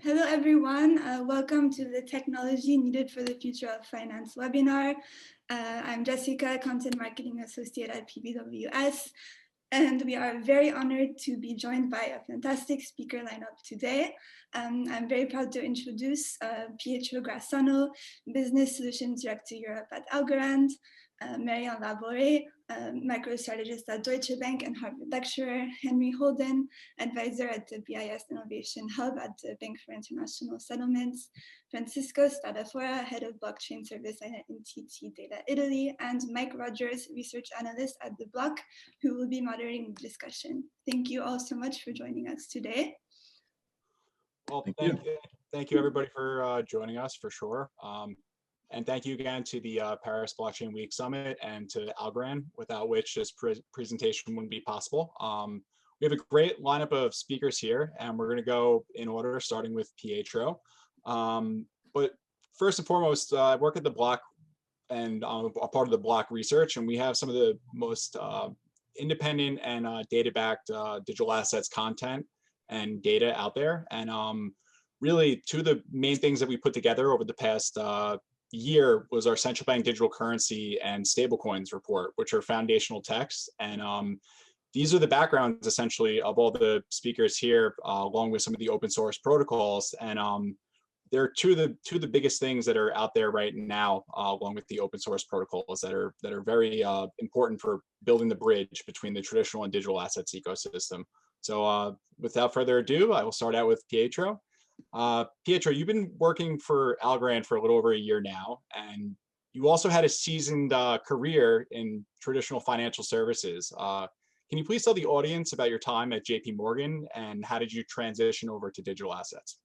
Hello, everyone. Welcome to the Technology Needed for the Future of Finance webinar. I'm Jessica, Content Marketing Associate at PBWS, and we are very honored to be joined by a fantastic speaker lineup today. I'm very proud to introduce Pietro Grassano, Business Solutions Director Europe at Algorand, Marion Laboure, microstrategist at Deutsche Bank and Harvard lecturer, Henry Holden, advisor at the BIS Innovation Hub at the Bank for International Settlements, Francisco Spadafora, head of blockchain service at NTT Data Italy, and Mike Rogers, research analyst at The Block, who will be moderating the discussion. Thank you all so much for joining us today. Well, thank you everybody for joining us for sure. And thank you again to the Paris Blockchain Week Summit and to Algorand, without which this presentation wouldn't be possible. We have a great lineup of speakers here, and we're going to go in order, starting with Pietro. But first and foremost, I work at The Block, and I'm a part of The Block research, and we have some of the most independent and data-backed digital assets content and data out there. And really, two of the main things that we put together over the past year was our central bank digital currency and stablecoins report, which are foundational texts. And these are the backgrounds essentially of all the speakers here, along with some of the open source protocols. And they're two of the biggest things that are out there right now, along with the open source protocols that are very important for building the bridge between the traditional and digital assets ecosystem. So without further ado, I will start out with Pietro. Pietro, you've been working for Algorand for a little over a year now, and you also had a seasoned career in traditional financial services. Can you please tell the audience about your time at JP Morgan and how did you transition over to digital assets?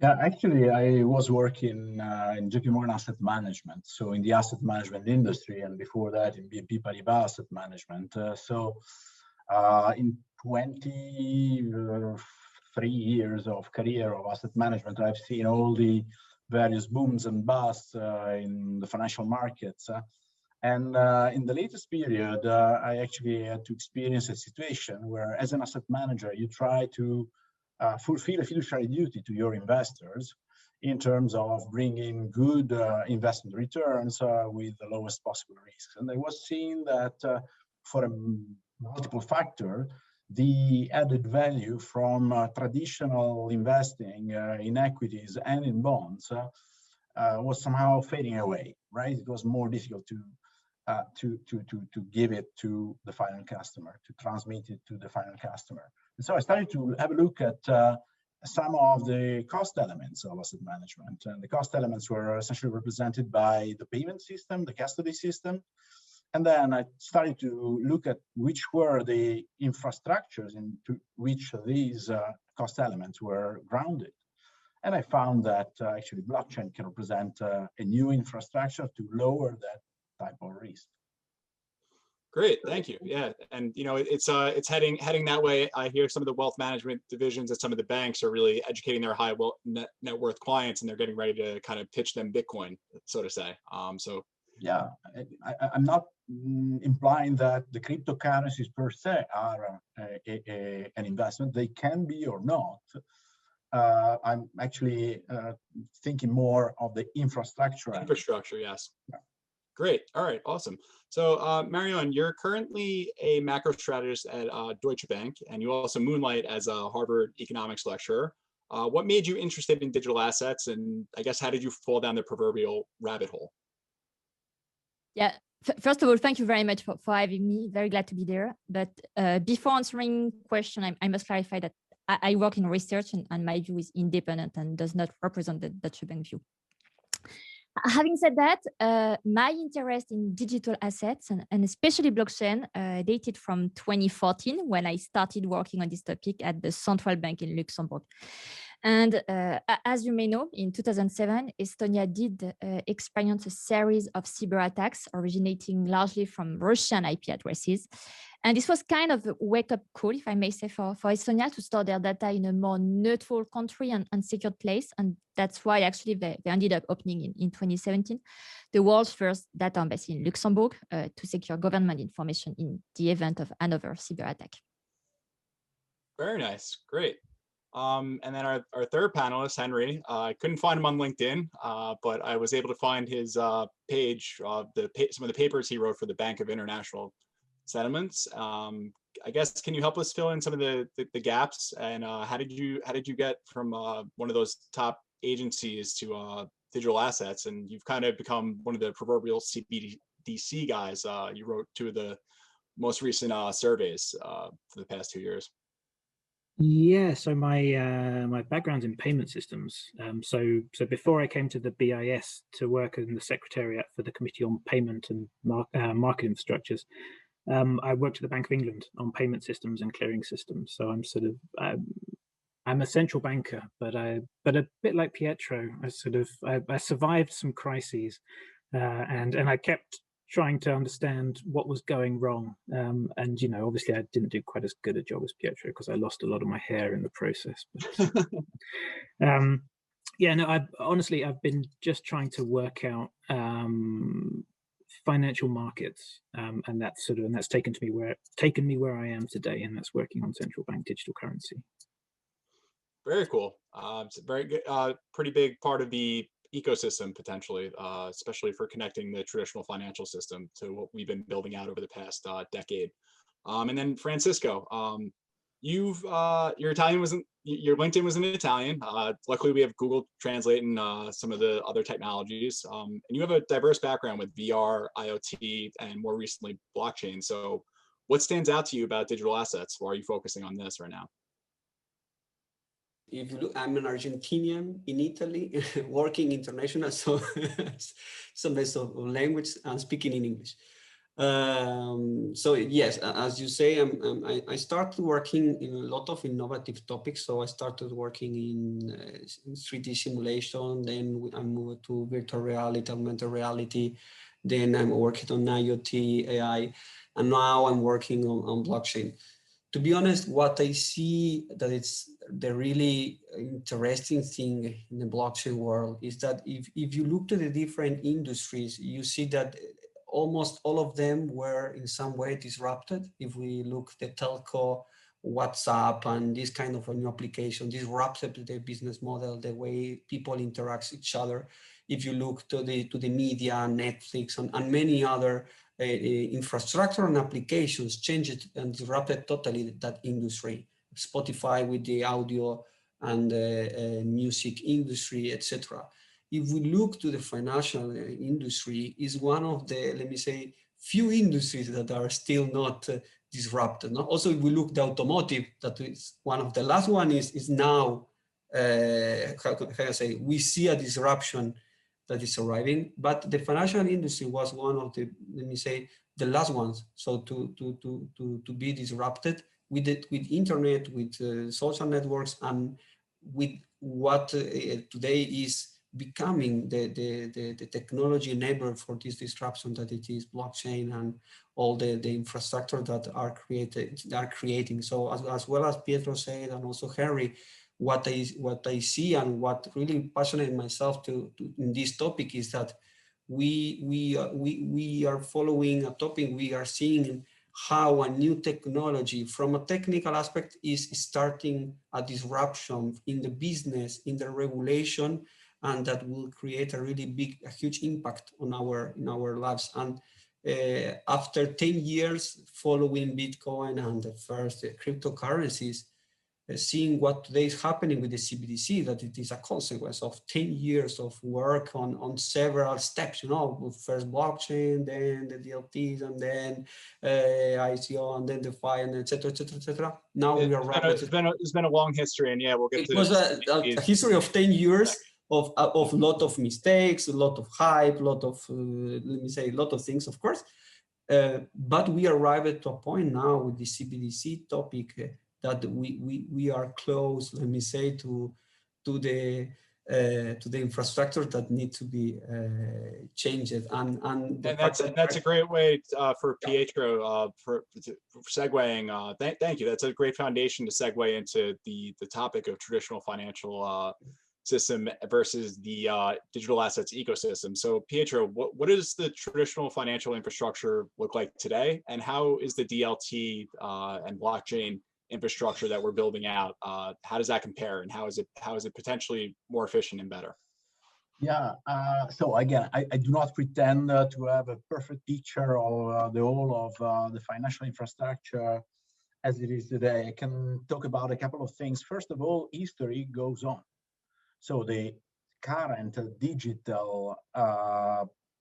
Yeah, actually, I was working in JP Morgan Asset Management, so in the asset management industry, and before that in BNP Paribas Asset Management. In 23 years of career of asset management, I've seen all the various booms and busts in the financial markets. And in the latest period, I actually had to experience a situation where, as an asset manager, you try to fulfill a fiduciary duty to your investors in terms of bringing good investment returns with the lowest possible risks. And I was seeing that for a multiple factor, the added value from traditional investing in equities and in bonds was somehow fading away, right? It was more difficult to give it to the final customer, to transmit it to the final customer. And so I started to have a look at some of the cost elements of asset management. And the cost elements were essentially represented by the payment system, the custody system. And then I started to look at which were the infrastructures into which these cost elements were grounded. And I found that actually blockchain can represent a new infrastructure to lower that type of risk. Great, thank you. Yeah, and you know it's heading that way. I hear some of the wealth management divisions at some of the banks are really educating their high net worth clients, and they're getting ready to kind of pitch them Bitcoin, so to say. Yeah, I'm not implying that the cryptocurrencies per se are an investment. They can be or not. I'm actually thinking more of the infrastructure. Infrastructure, yes. Yeah. Great. All right. Awesome. So, Marion, you're currently a macro strategist at Deutsche Bank, and you also moonlight as a Harvard economics lecturer. What made you interested in digital assets, and I guess how did you fall down the proverbial rabbit hole? Yeah, first of all, thank you very much for having me. Very glad to be there. But before answering the question, I must clarify that I work in research and my view is independent and does not represent the Deutsche Bank view. Having said that, my interest in digital assets and especially blockchain dated from 2014 when I started working on this topic at the central bank in Luxembourg. And as you may know, in 2007, Estonia did experience a series of cyber attacks originating largely from Russian IP addresses. And this was kind of a wake-up call, if I may say, for Estonia to store their data in a more neutral country and secured place. And that's why actually they ended up opening in 2017 the world's first data embassy in Luxembourg to secure government information in the event of another cyber attack. Very nice. Great. And then our third panelist, Henry, I couldn't find him on LinkedIn, but I was able to find his page, some of the papers he wrote for the Bank of International Settlements. I guess, can you help us fill in some of the gaps, and how did you get from one of those top agencies to digital assets? And you've kind of become one of the proverbial CBDC guys. You wrote 2 of the most recent surveys for the past 2 years. Yeah, so my background's in payment systems. So before I came to the BIS to work in the Secretariat for the Committee on Payment and Market Infrastructures, I worked at the Bank of England on payment systems and clearing systems. So I'm a central banker, but a bit like Pietro, I survived some crises, and I kept trying to understand what was going wrong. And obviously I didn't do quite as good a job as Pietro because I lost a lot of my hair in the process. But, yeah, no, I've been just trying to work out financial markets, and that's taken me where I am today, and that's working on central bank digital currency. Very cool. It's a very good, pretty big part of the ecosystem potentially, especially for connecting the traditional financial system to what we've been building out over the past decade. And then Francisco, your LinkedIn was in Italian. Luckily, we have Google Translate and some of the other technologies. And you have a diverse background with VR, IoT, and more recently blockchain. So, what stands out to you about digital assets? Why are you focusing on this right now? If you look, I'm an Argentinian in Italy, working international, so some base of language and speaking in English. So yes, as you say, I started working in a lot of innovative topics. So I started working in 3D simulation, then I moved to virtual reality, augmented reality, then I'm working on IoT, AI, and now I'm working on blockchain. To be honest, what I see that it's the really interesting thing in the blockchain world is that if you look to the different industries, you see that almost all of them were in some way disrupted. If we look at the telco, WhatsApp, and this kind of a new application, disrupted the business model, the way people interact with each other. If you look to the media, Netflix, and many other infrastructure and applications changed and disrupted totally that industry. Spotify with the audio and music industry, etc. If we look to the financial industry, is one of the, let me say, few industries that are still not disrupted. No? Also, if we look at the automotive, that is one of the last one is now, how can I say, we see a disruption that is arriving, but the financial industry was one of the, let me say, the last ones. So to be disrupted with internet, with social networks, and with what today is becoming the technology enabler for this disruption that it is blockchain and all the infrastructure that are creating. So as well as Pietro said, and also Henry, what I see and what really passionate myself to in this topic is that we are following a topic. We are seeing how a new technology from a technical aspect is starting a disruption in the business, in the regulation, and that will create a huge impact on our lives. And after 10 years following Bitcoin and the first cryptocurrencies, seeing what today is happening with the CBDC, that it is a consequence of 10 years of work on several steps, first blockchain, then the DLTs, and then ICO, and then DeFi, and et cetera, et cetera, et cetera. Now we are it's been a long history, and yeah, we'll get to it. It was a history of 10 years of a lot of mistakes, a lot of hype, a lot of, let me say, a lot of things, of course. But we arrived to a point now with the CBDC topic that we are close, let me say, to the infrastructure that need to be changed. And that's a great way for Pietro for segueing. Thank you. That's a great foundation to segue into the topic of traditional financial system versus the digital assets ecosystem. So Pietro, what does the traditional financial infrastructure look like today, and how is the DLT and blockchain infrastructure that we're building out, how does that compare, and how is it potentially more efficient and better? Yeah, so again, I do not pretend to have a perfect picture of the whole of the financial infrastructure as it is today. I can talk about a couple of things. First of all, history goes on. So the current digital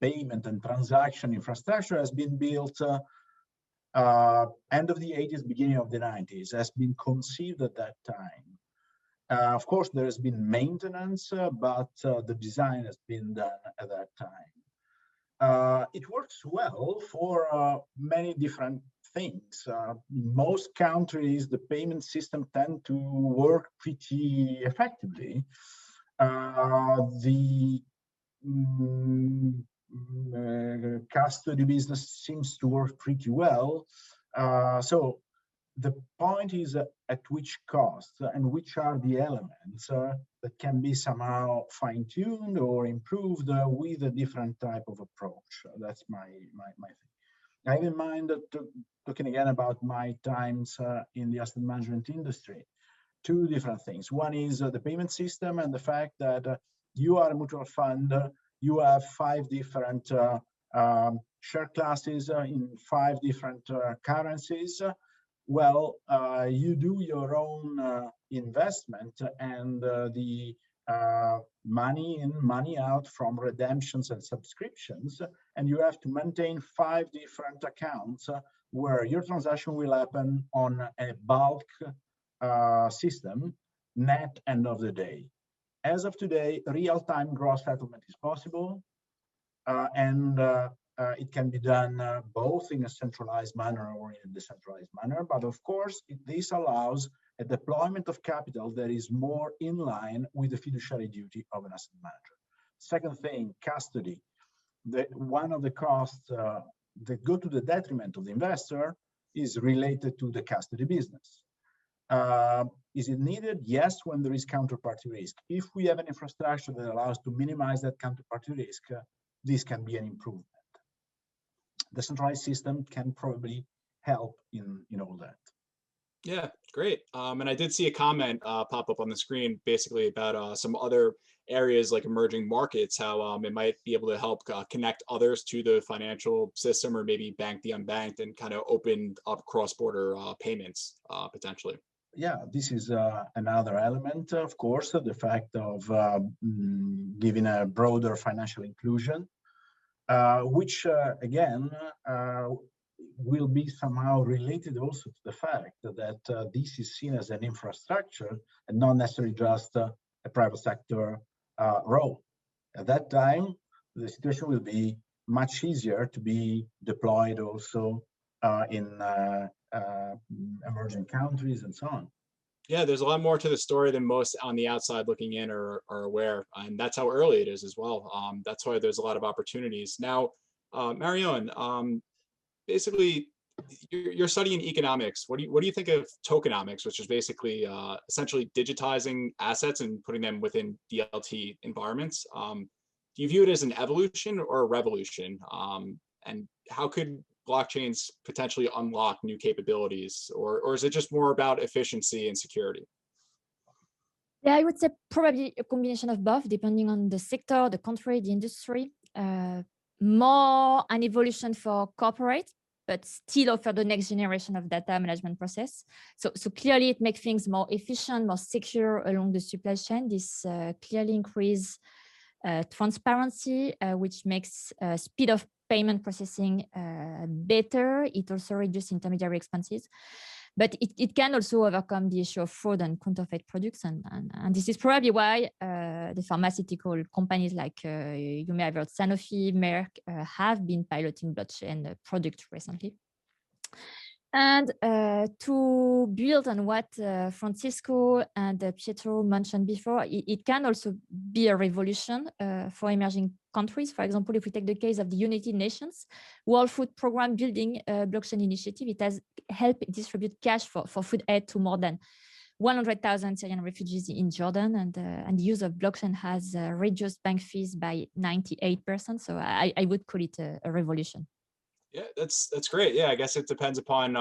payment and transaction infrastructure has been built end of the 80s, beginning of the 90s, has been conceived at that time. Of course, there has been maintenance, but the design has been done at that time. It works well for many different things. In most countries, the payment system tend to work pretty effectively. The custody business seems to work pretty well. So the point is at which cost and which are the elements that can be somehow fine-tuned or improved with a different type of approach. That's my thing. I have in mind that talking again about my times in the asset management industry, two different things. One is the payment system and the fact that you are a mutual fund, you have 5 different share classes in 5 different currencies. Well, you do your own investment, and the money in, money out from redemptions and subscriptions, and you have to maintain 5 different accounts where your transaction will happen on a bulk system, net end of the day. As of today, real-time gross settlement is possible, and it can be done both in a centralized manner or in a decentralized manner. But of course, this allows a deployment of capital that is more in line with the fiduciary duty of an asset manager. Second thing, custody. One of the costs that go to the detriment of the investor is related to the custody business. Is it needed? Yes, when there is counterparty risk. If we have an infrastructure that allows to minimize that counterparty risk, this can be an improvement. The centralized system can probably help in all that. Yeah, great. And I did see a comment pop up on the screen, basically about some other areas like emerging markets, how it might be able to help connect others to the financial system, or maybe bank the unbanked, and kind of open up cross-border payments potentially. Yeah, this is another element, of course, the fact of giving a broader financial inclusion, which again will be somehow related also to the fact that this is seen as an infrastructure and not necessarily just a private sector role. At that time, the situation will be much easier to be deployed also in emerging countries and so on. Yeah, there's a lot more to the story than most on the outside looking in are aware, and that's how early it is as well. That's why there's a lot of opportunities. Now, Marion, basically, you're studying economics. What do you think of tokenomics, which is basically essentially digitizing assets and putting them within DLT environments? Do you view it as an evolution or a revolution? And how could blockchains potentially unlock new capabilities, or is it just more about efficiency and security? Yeah, I would say probably a combination of both, depending on the sector, the country, the industry. More an evolution for corporate, but still offer the next generation of data management process. So clearly it makes things more efficient, more secure along the supply chain. This clearly increase transparency, which makes speed of payment processing better. It also reduces intermediary expenses, but it can also overcome the issue of fraud and counterfeit products. And this is probably why the pharmaceutical companies like you may have heard Sanofi, Merck have been piloting blockchain products recently. And to build on what Francisco and Pietro mentioned before, it can also be a revolution for emerging countries. For example, if we take the case of the United Nations World Food Programme building blockchain initiative, it has helped distribute cash for food aid to more than 100,000 Syrian refugees in Jordan, and the use of blockchain has reduced bank fees by 98%. So I would call it a revolution. Yeah, that's great. Yeah, I guess it depends upon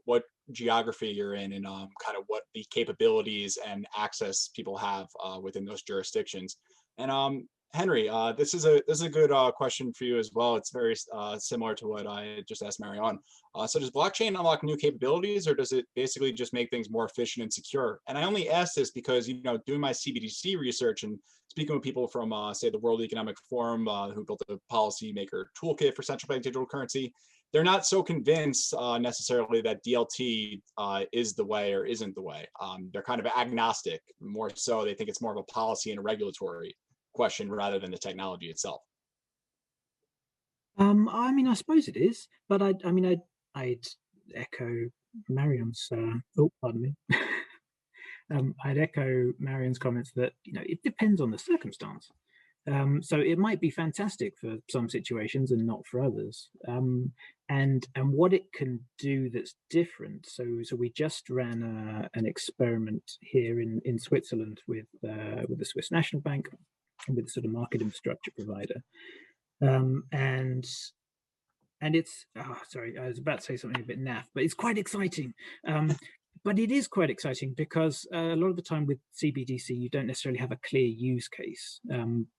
what geography you're in and kind of what the capabilities and access people have within those jurisdictions. And Henry, this is a good question for you as well. It's very similar to what I just asked Marion. So does blockchain unlock new capabilities, or does it basically just make things more efficient and secure? And I only ask this because, you know, doing my CBDC research and speaking with people from, say, the World Economic Forum who built a policymaker toolkit for central bank digital currency, they're not so convinced necessarily that DLT is the way or isn't the way. They're kind of agnostic. More so, they think it's more of a policy and a regulatory question rather than the technology itself. I mean, I suppose it is, but I'd echo Marion's. Oh, pardon me. I'd echo Marion's comments that, you know, it depends on the circumstance. So it might be fantastic for some situations and not for others. And what it can do that's different. So we just ran an experiment here in Switzerland with the Swiss National Bank and with the sort of market infrastructure provider. And it's, sorry, I was about to say something a bit naff, but it's quite exciting. But it is quite exciting because a lot of the time with CBDC, you don't necessarily have a clear use case.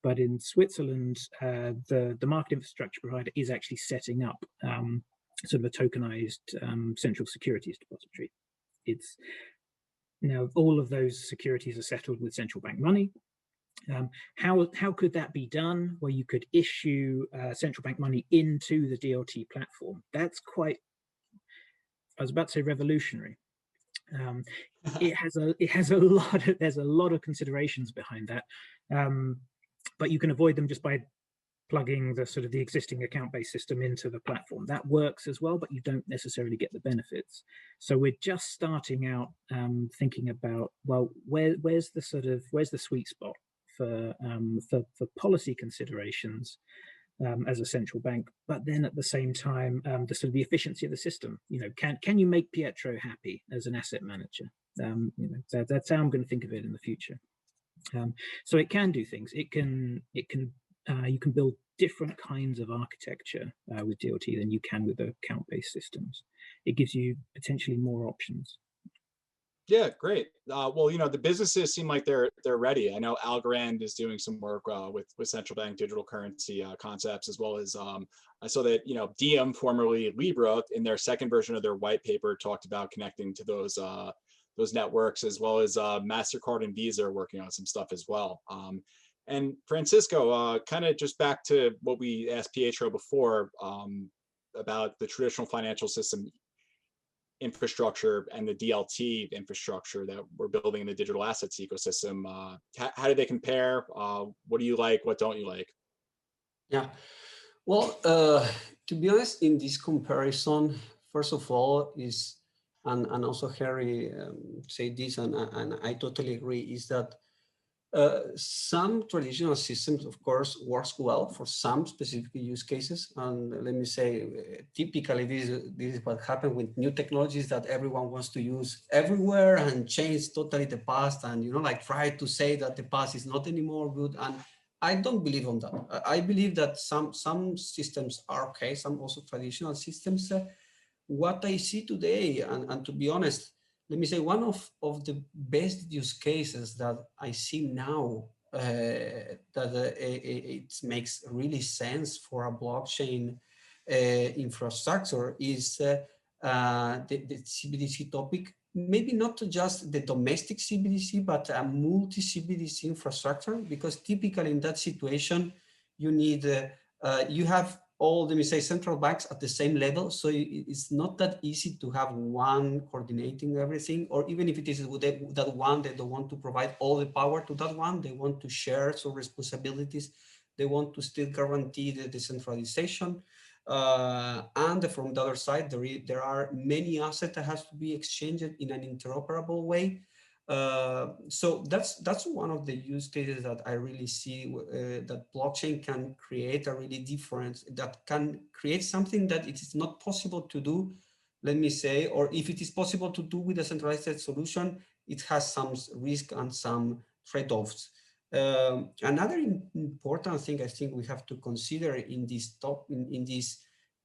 But in Switzerland, the market infrastructure provider is actually setting up sort of a tokenized central securities depository. It's now all of those securities are settled with central bank money. How could that be done? Well, you could issue central bank money into the DLT platform. That's quite, I was about to say revolutionary. There's a lot of considerations behind that, but you can avoid them just by plugging the sort of the existing account-based system into the platform. That works as well, but you don't necessarily get the benefits. So we're just starting out thinking about, well, where's the sweet spot for policy considerations as a central bank, but then at the same time, the sort of the efficiency of the system. You know, can you make Pietro happy as an asset manager? You know, that's how I'm going to think of it in the future. So it can do things. You can build different kinds of architecture with DLT than you can with the account-based systems. It gives you potentially more options. Yeah, great. Well, you know, the businesses seem like they're ready. I know Algorand is doing some work with central bank digital currency concepts, as well as I saw that, you know, Diem, formerly Laboure, in their second version of their white paper, talked about connecting to those networks, as well as MasterCard and Visa are working on some stuff as well. And Francisco, kind of just back to what we asked Pietro before about the traditional financial system infrastructure and the DLT infrastructure that we're building in the digital assets ecosystem. How do they compare? What do you like? What don't you like? Yeah, well, to be honest, in this comparison, first of all, is and also Harry said this, and I totally agree, is that some traditional systems, of course, works well for some specific use cases. And let me say, typically, this is what happened with new technologies that everyone wants to use everywhere and change totally the past, and, you know, like try to say that the past is not anymore good. And I don't believe on that. I believe that some systems are okay, some also traditional systems. What I see today, and to be honest, let me say, one of the best use cases that I see now that it makes really sense for a blockchain infrastructure is the CBDC topic. Maybe not just the domestic CBDC, but a multi-CBDC infrastructure, because typically in that situation, you need, you have all, let me say, central banks at the same level. So it's not that easy to have one coordinating everything, or even if it is that one, they don't want to provide all the power to that one. They want to share some responsibilities. They want to still guarantee the decentralization. And from the other side, there are many assets that has to be exchanged in an interoperable way. So that's one of the use cases that I really see that blockchain can create a really difference, that can create something that it is not possible to do, let me say, or if it is possible to do with a centralized solution, it has some risk and some trade-offs. Another important thing I think we have to consider in this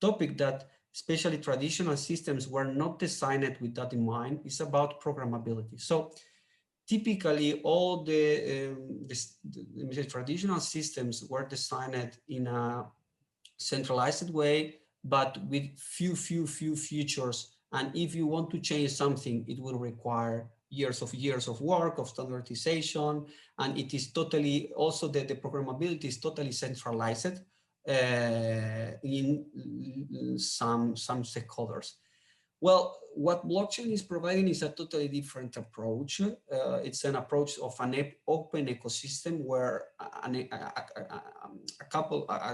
topic that especially traditional systems, were not designed with that in mind. It's about programmability. So typically all the traditional systems were designed in a centralized way, but with few features. And if you want to change something, it will require years of work, of standardization, and it is totally, also the programmability is totally centralized in some stakeholders. Well, what blockchain is providing is a totally different approach. It's an approach of an open ecosystem where a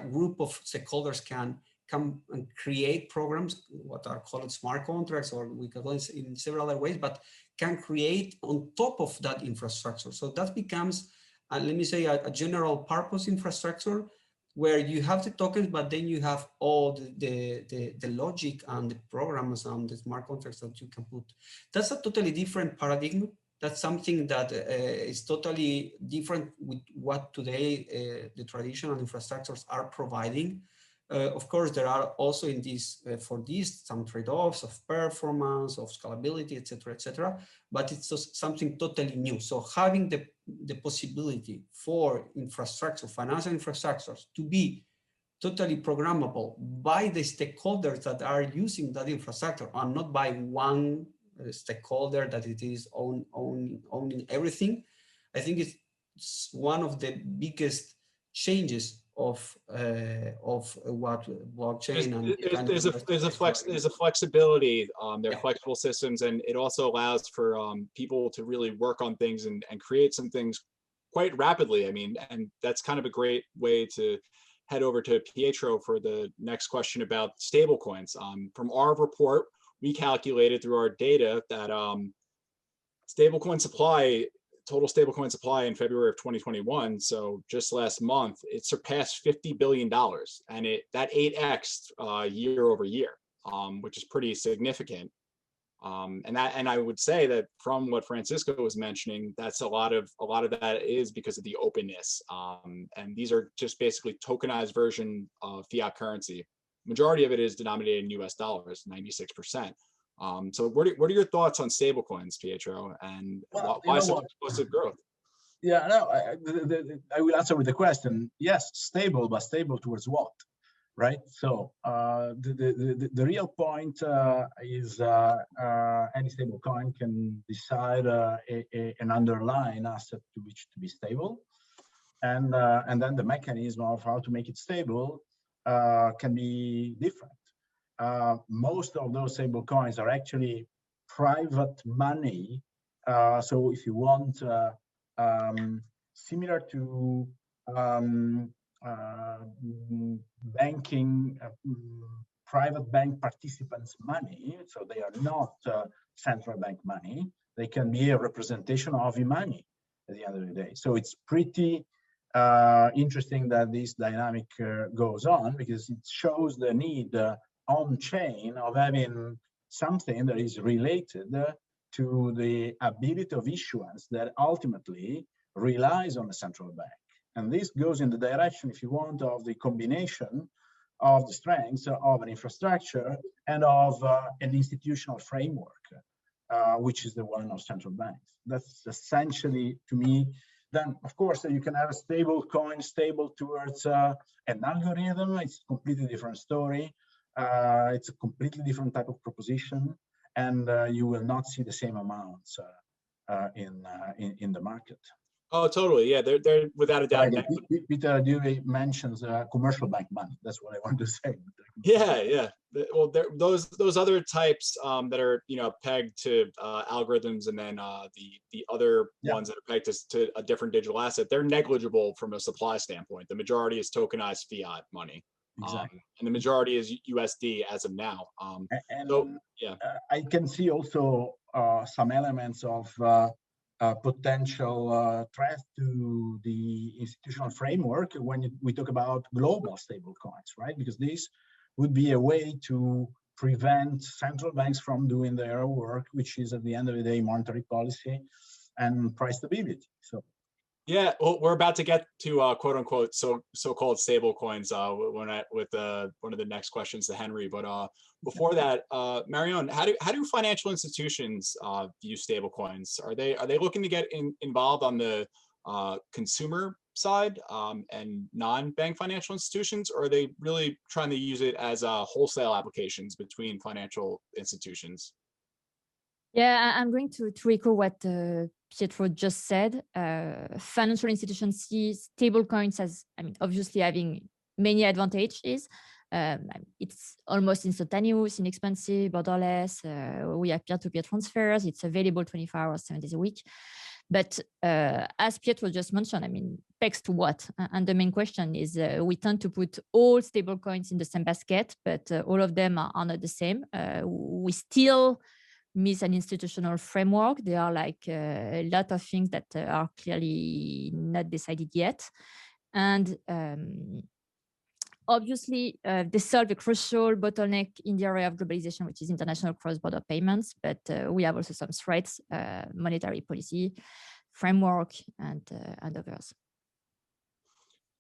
group of stakeholders can come and create programs, what are called smart contracts, or we can call it in several other ways, but can create on top of that infrastructure. So that becomes, let me say, a general purpose infrastructure where you have the tokens, but then you have all the logic and the programs and the smart contracts that you can put. That's a totally different paradigm. That's something that is totally different with what today the traditional infrastructures are providing. Of course, there are also in this, for these, some trade-offs of performance, of scalability, etc., but it's just something totally new. So having the possibility for infrastructure, financial infrastructures, to be totally programmable by the stakeholders that are using that infrastructure, and not by one stakeholder that it is owning everything, I think it's one of the biggest changes of what blockchain there's a flexibility. There are Yeah. flexible systems, and it also allows for people to really work on things and create some things quite rapidly. I mean, and that's kind of a great way to head over to Pietro for the next question about stablecoins. From our report, we calculated through our data that total stablecoin supply in February of 2021, so just last month, it surpassed $50 billion, and that 8x year over year, which is pretty significant. And I would say that from what Francisco was mentioning, that's a lot of that is because of the openness. And these are just basically tokenized version of fiat currency. Majority of it is denominated in US dollars, 96%. So what are your thoughts on stablecoins, Pietro, and why such explosive growth? Yeah, no, I will answer with the question. Yes, stable, but stable towards what, right? So the real point is any stable coin can decide an underlying asset to which to be stable, and then the mechanism of how to make it stable can be different. Most of those stable coins are actually private money. So if you want, similar to banking, private bank participants' money, so they are not central bank money, they can be a representation of e-money at the end of the day. So it's pretty interesting that this dynamic goes on, because it shows the need on-chain of having something that is related to the ability of issuance that ultimately relies on the central bank. And this goes in the direction, if you want, of the combination of the strengths of an infrastructure and of an institutional framework, which is the one of central banks. That's essentially, to me. Then, of course, you can have a stable coin stable towards an algorithm. It's a completely different story. It's a completely different type of proposition, and you will not see the same amounts in the market. Oh, totally. Yeah, they're without a doubt. Peter Dewey mentions commercial bank money. That's what I want to say. Yeah. Well, those other types that are pegged to algorithms, and then the other ones that are pegged to a different digital asset, they're negligible from a supply standpoint. The majority is tokenized fiat money. Exactly. And the majority is USD as of now. I can see also some elements of potential threat to the institutional framework when we talk about global stable coins, right? Because this would be a way to prevent central banks from doing their work, which is at the end of the day monetary policy and price stability. So Yeah, well, we're about to get to quote unquote so-called stable coins with one of the next questions to Henry. But before that, Marion, how do financial institutions view stable coins? Are they looking to get involved on the consumer side and non-bank financial institutions, or are they really trying to use it as wholesale applications between financial institutions? Yeah, I'm going to recall what Pietro just said. Financial institutions see stable coins as, I mean, obviously having many advantages. It's almost instantaneous, inexpensive, borderless. We have peer-to-peer transfers. It's available 24 hours, 7 days a week. But as Pietro just mentioned, I mean, pegs to what? And the main question is we tend to put all stable coins in the same basket, but all of them are not the same. We still miss an institutional framework. There are like a lot of things that are clearly not decided yet. And obviously, they solve a crucial bottleneck in the area of globalization, which is international cross-border payments. But we have also some threats, monetary policy, framework, and others.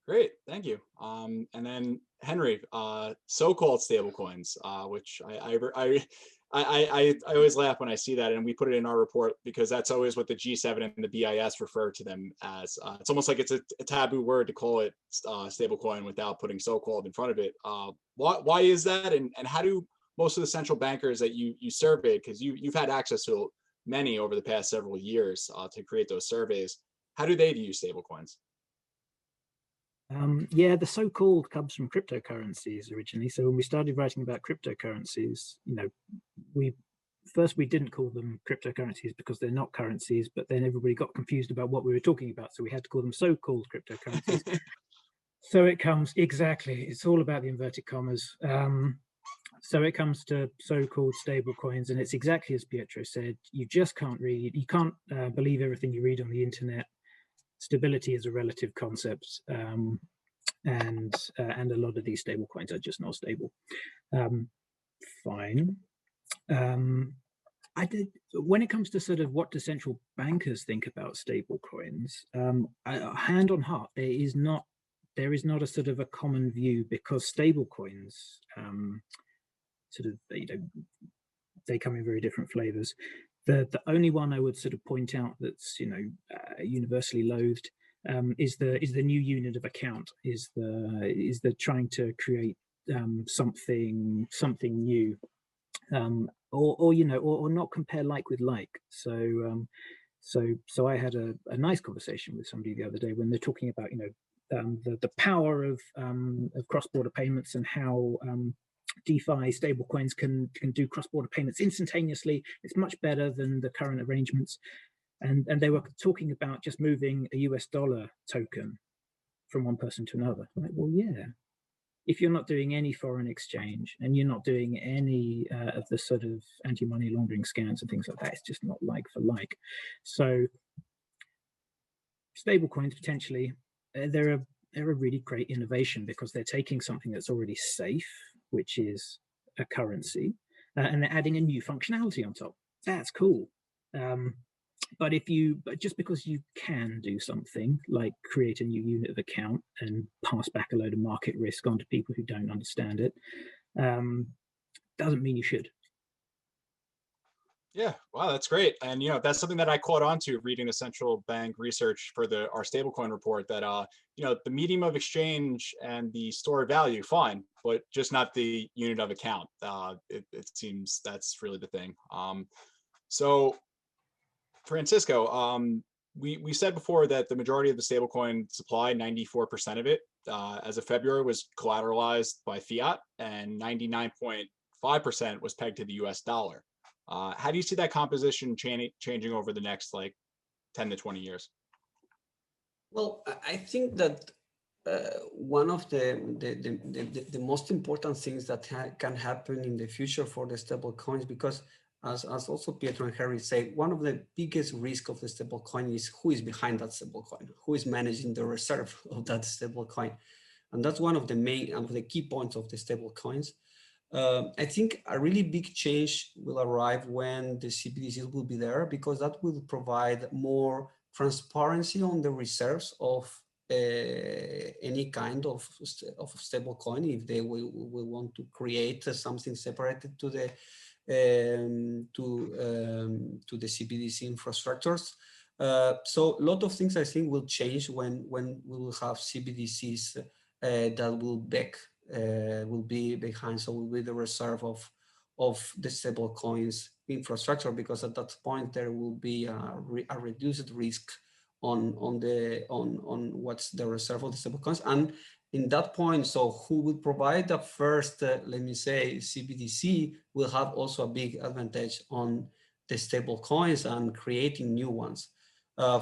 Great, thank you. And then Henry, so-called stablecoins, which I always laugh when I see that, and we put it in our report because that's always what the G7 and the BIS refer to them as. It's almost like it's a taboo word to call it stablecoin without putting so-called in front of it. Why is that, and how do most of the central bankers that you surveyed, because you've had access to many over the past several years to create those surveys, how do they view stablecoins? Yeah, the so-called comes from cryptocurrencies originally. So when we started writing about cryptocurrencies, you know, we didn't call them cryptocurrencies because they're not currencies, but then everybody got confused about what we were talking about. So we had to call them so-called cryptocurrencies. So it comes, exactly, it's all about the inverted commas. So it comes to so-called stable coins, and it's exactly as Pietro said, you just can't read, you can't believe everything you read on the internet. Stability is a relative concept, and a lot of these stable coins are just not stable. Fine. When it comes to sort of what do central bankers think about stable coins, hand on heart, there is not a sort of a common view, because stable coins sort of, you know, they come in very different flavors. The only one I would sort of point out that's, you know, universally loathed is the new unit of account, is the trying to create something new, or you know, or not compare like with like. So I had a nice conversation with somebody the other day when they're talking about, you know, the power of cross-border payments and how DeFi stablecoins can do cross-border payments instantaneously. It's much better than the current arrangements. And they were talking about just moving a US dollar token from one person to another. I'm like, well, yeah. If you're not doing any foreign exchange and you're not doing any of the sort of anti-money laundering scams and things like that, it's just not like for like. So stablecoins potentially, they're a really great innovation because they're taking something that's already safe, which is a currency, and they're adding a new functionality on top. That's cool. But just because you can do something like create a new unit of account and pass back a load of market risk onto people who don't understand it, doesn't mean you should. Yeah, wow, that's great. And you know, that's something that I caught on to reading the central bank research for our stablecoin report, that you know, the medium of exchange and the store of value, fine, but just not the unit of account. It seems that's really the thing. So Francisco, we said before that the majority of the stablecoin supply, 94% of it, as of February, was collateralized by fiat, and 99.5% was pegged to the US dollar. How do you see that composition changing over the next like 10 to 20 years? Well, I think that one of the most important things that can happen in the future for the stable coins, because as also Pietro and Harry say, one of the biggest risks of the stable coin is who is behind that stable coin, who is managing the reserve of that stable coin. And that's one of the key points of the stable coins. I think a really big change will arrive when the CBDCs will be there, because that will provide more transparency on the reserves of any kind of stable coin, if they will want to create something separated to the CBDC infrastructures. So a lot of things I think will change when we will have CBDCs that will be behind, so will be the reserve of the stable coins infrastructure, because at that point there will be a reduced risk on what's the reserve of the stable coins. And in that point, so who will provide the first, let me say, CBDC will have also a big advantage on the stable coins and creating new ones.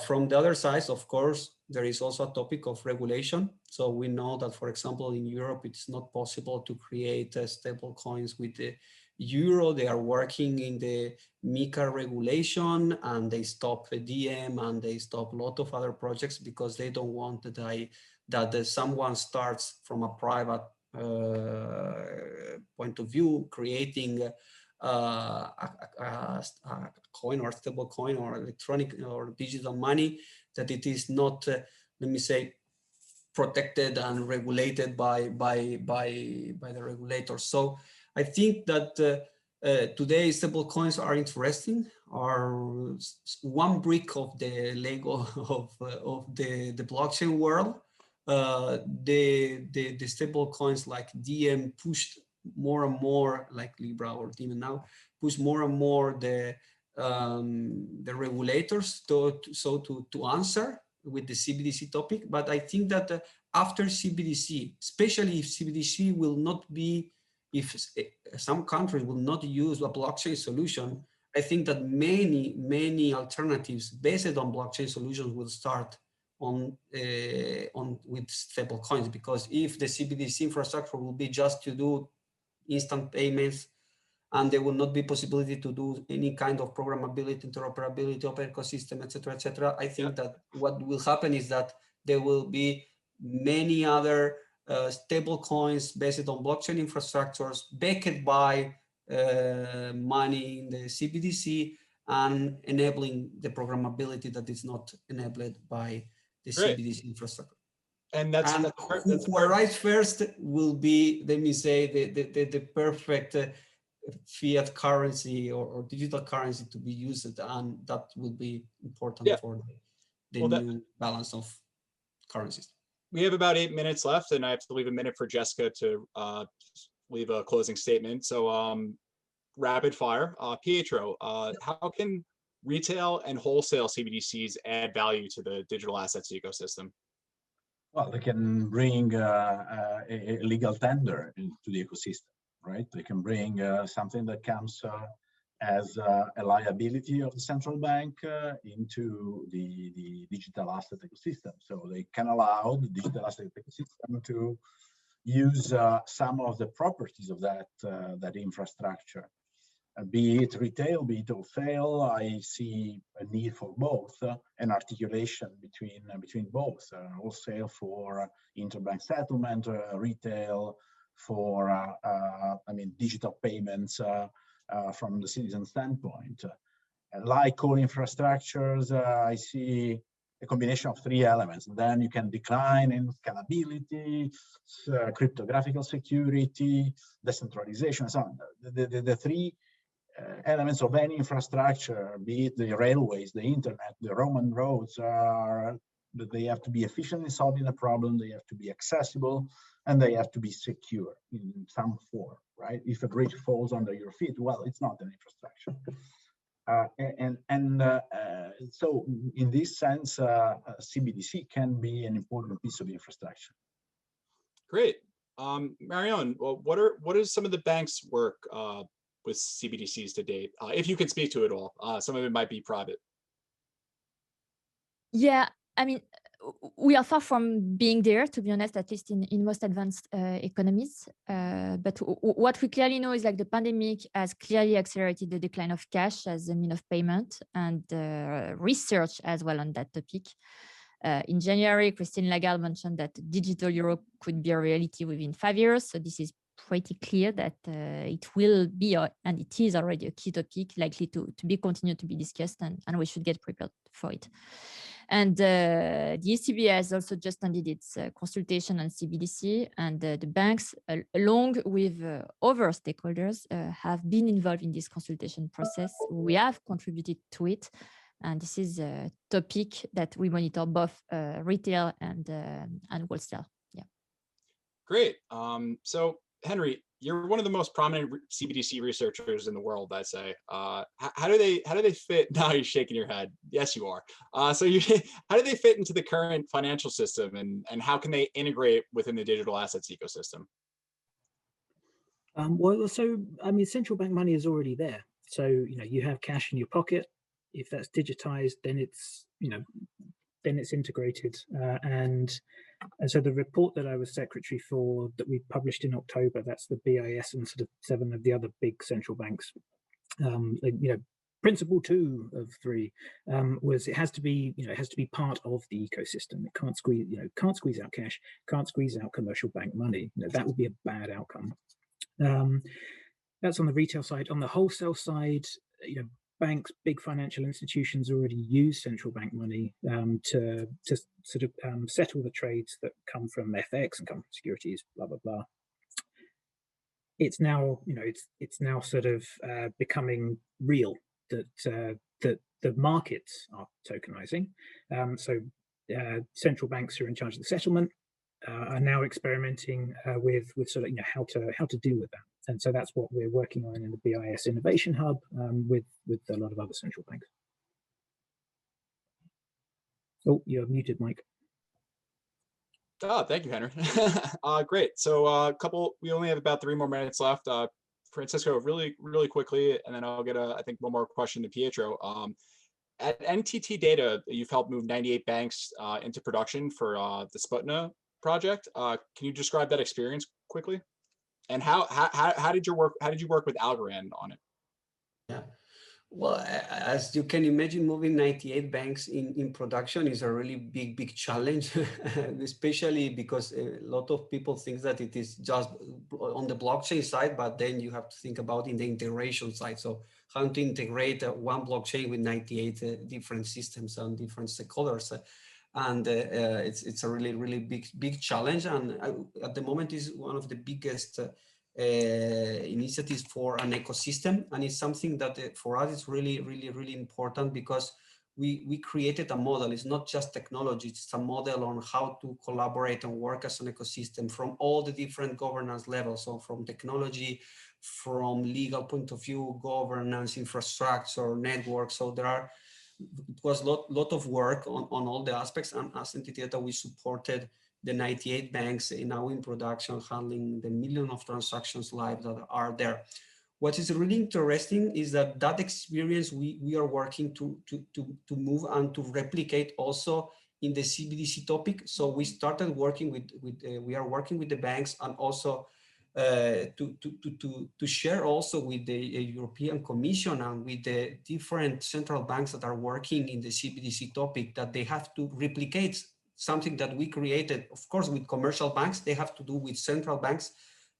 From the other side, of course, there is also a topic of regulation. So we know that, for example, in Europe, it's not possible to create stable coins with the euro. They are working in the MiCA regulation, and they stop the DM and they stop a lot of other projects because they don't want that someone starts from a private point of view, creating a coin or stable coin or electronic or digital money, that it is not, let me say, protected and regulated by the regulators. So I think that today stable coins are interesting, are one brick of the Lego of the blockchain world. The stable coins like DM pushed more and more, like Libra or Diem now, push more and more the regulators to answer with the CBDC topic. But I think that after CBDC, especially if CBDC will not be, if some countries will not use a blockchain solution, I think that many alternatives based on blockchain solutions will start on with stable coins, because if the CBDC infrastructure will be just to do instant payments, and there will not be possibility to do any kind of programmability, interoperability, open ecosystem, etc. I think that what will happen is that there will be many other stable coins based on blockchain infrastructures backed by money in the CBDC and enabling the programmability that is not enabled by the CBDC infrastructure. And that's who arrives first will be, let me say, the perfect fiat currency or digital currency to be used, and that will be important for the new balance of currencies. We have about 8 minutes left, and I have to leave a minute for Jessica to leave a closing statement. So rapid fire. Pietro, how can retail and wholesale CBDCs add value to the digital assets ecosystem? Well, they can bring a legal tender into the ecosystem, right? They can bring something that comes as a liability of the central bank into the digital asset ecosystem. So they can allow the digital asset ecosystem to use some of the properties of that infrastructure. Be it retail, be it wholesale, I see a need for both, an articulation between both. Wholesale for interbank settlement, retail for digital payments from the citizen standpoint. Like core infrastructures, I see a combination of three elements. Then you can decline in scalability, cryptographic security, decentralization, and so on. The three elements of any infrastructure, be it the railways, the internet, the Roman roads, are that they have to be efficient in solving a problem, they have to be accessible, and they have to be secure in some form, right? If a bridge falls under your feet, well, it's not an infrastructure. So in this sense, CBDC can be an important piece of infrastructure. Great. Marion, well, what is some of the bank's work with CBDCs to date, if you can speak to it all? Some of it might be private. Yeah, I mean, we are far from being there, to be honest, at least in most advanced economies. But what we clearly know is like the pandemic has clearly accelerated the decline of cash as a mean of payment, and research as well on that topic. In January, Christine Lagarde mentioned that digital euro could be a reality within 5 years. So this is pretty clear that it will be, and it is already a key topic likely to be continued to be discussed, and we should get prepared for it. And the ECB has also just ended its consultation on CBDC, and the banks, along with other stakeholders, have been involved in this consultation process. We have contributed to it, and this is a topic that we monitor both retail and wholesale. Yeah. Great. So Henry, you're one of the most prominent CBDC researchers in the world, I'd say. How do they fit? Now you're shaking your head. Yes, you are. How do they fit into the current financial system, and how can they integrate within the digital assets ecosystem? Well, so I mean, central bank money is already there. So you have cash in your pocket. If that's digitized, then it's integrated. And so the report that I was secretary for, that we published in October, that's the BIS and sort of 7 of the other big central banks. Principle 2 of 3 was it has to be part of the ecosystem. It can't squeeze out cash, can't squeeze out commercial bank money. That would be a bad outcome. That's on the retail side. On the wholesale side, banks, big financial institutions already use central bank money to sort of settle the trades that come from FX and come from securities, blah blah blah. It's now it's now sort of becoming real that the markets are tokenizing. So central banks who are in charge of the settlement are now experimenting with sort of how to deal with that. And so that's what we're working on in the BIS Innovation Hub with a lot of other central banks. Oh, you're muted, Mike. Oh, thank you, Henry. Great. So we only have about 3 more minutes left. Francisco, really quickly, and then I'll get I think one more question to Pietro. At NTT Data, you've helped move 98 banks into production for the Sputna project. Can you describe that experience quickly? And how did you work with Algorand on it? Yeah, well, as you can imagine, moving 98 banks in production is a really big challenge, especially because a lot of people think that it is just on the blockchain side, but then you have to think about in the integration side. So how to integrate one blockchain with 98 different systems and different stakeholders. And it's a really big challenge, and at the moment is one of the biggest initiatives for an ecosystem, and it's something that for us is really important, because we created a model. It's not just technology, it's a model on how to collaborate and work as an ecosystem from all the different governance levels. So from technology, from legal point of view, governance, infrastructure, network. So it was a lot of work on all the aspects, and as NTT Data, we supported the 98 banks now in production, handling the million of transactions live that are there. What is really interesting is that experience we are working to move and to replicate also in the CBDC topic. So we started working we are working with the banks, and also to share also with the European Commission and with the different central banks that are working in the CBDC topic, that they have to replicate something that we created. Of course, with commercial banks, they have to do with central banks,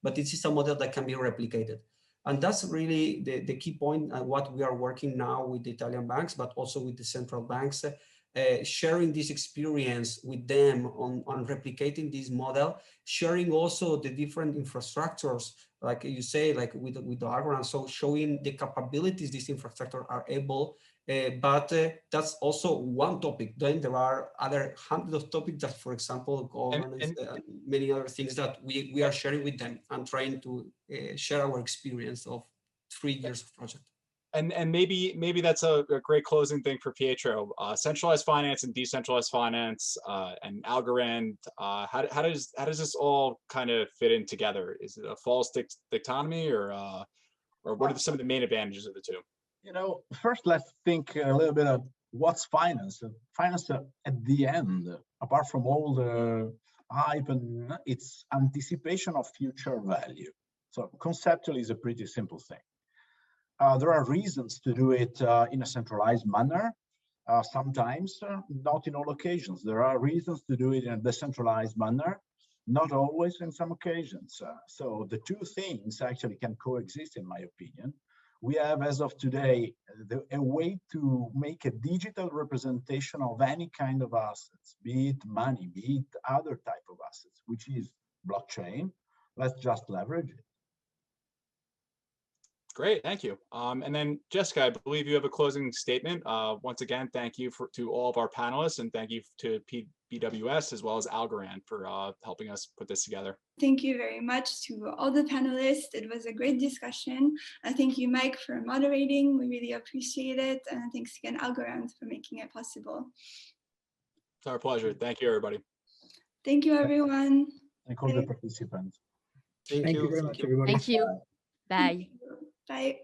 but this is a model that can be replicated. And that's really the key point, and what we are working now with the Italian banks, but also with the central banks, sharing this experience with them on replicating this model, sharing also the different infrastructures, like you say, like with the Algorand, so showing the capabilities this infrastructure are able, but that's also one topic. Then there are other hundreds of topics that, for example, governance, many other things that we are sharing with them and trying to share our experience of 3 years of project. And maybe that's a great closing thing for Pietro. Centralized finance and decentralized finance and Algorand. How does this all kind of fit in together? Is it a false dichotomy, or what are some of the main advantages of the two? First let's think a little bit of what's finance. Finance at the end, apart from all the hype, and it's anticipation of future value. So conceptually, it's a pretty simple thing. There are reasons to do it in a centralized manner. Sometimes, not in all occasions. There are reasons to do it in a decentralized manner, not always in some occasions. So the two things actually can coexist, in my opinion. we have, as of today, a way to make a digital representation of any kind of assets, be it money, be it other type of assets, which is blockchain. Let's just leverage it. Great, thank you. And then Jessica, I believe you have a closing statement. Once again, thank you to all of our panelists, and thank you to BWS as well as Algorand for helping us put this together. Thank you very much to all the panelists. It was a great discussion. Thank you, Mike, for moderating. We really appreciate it. And thanks again, Algorand, for making it possible. It's our pleasure. Thank you, everybody. Thank you, everyone. Thank all the participants. Thank Thank you. you very much, everybody. Thank you. Bye. Bye.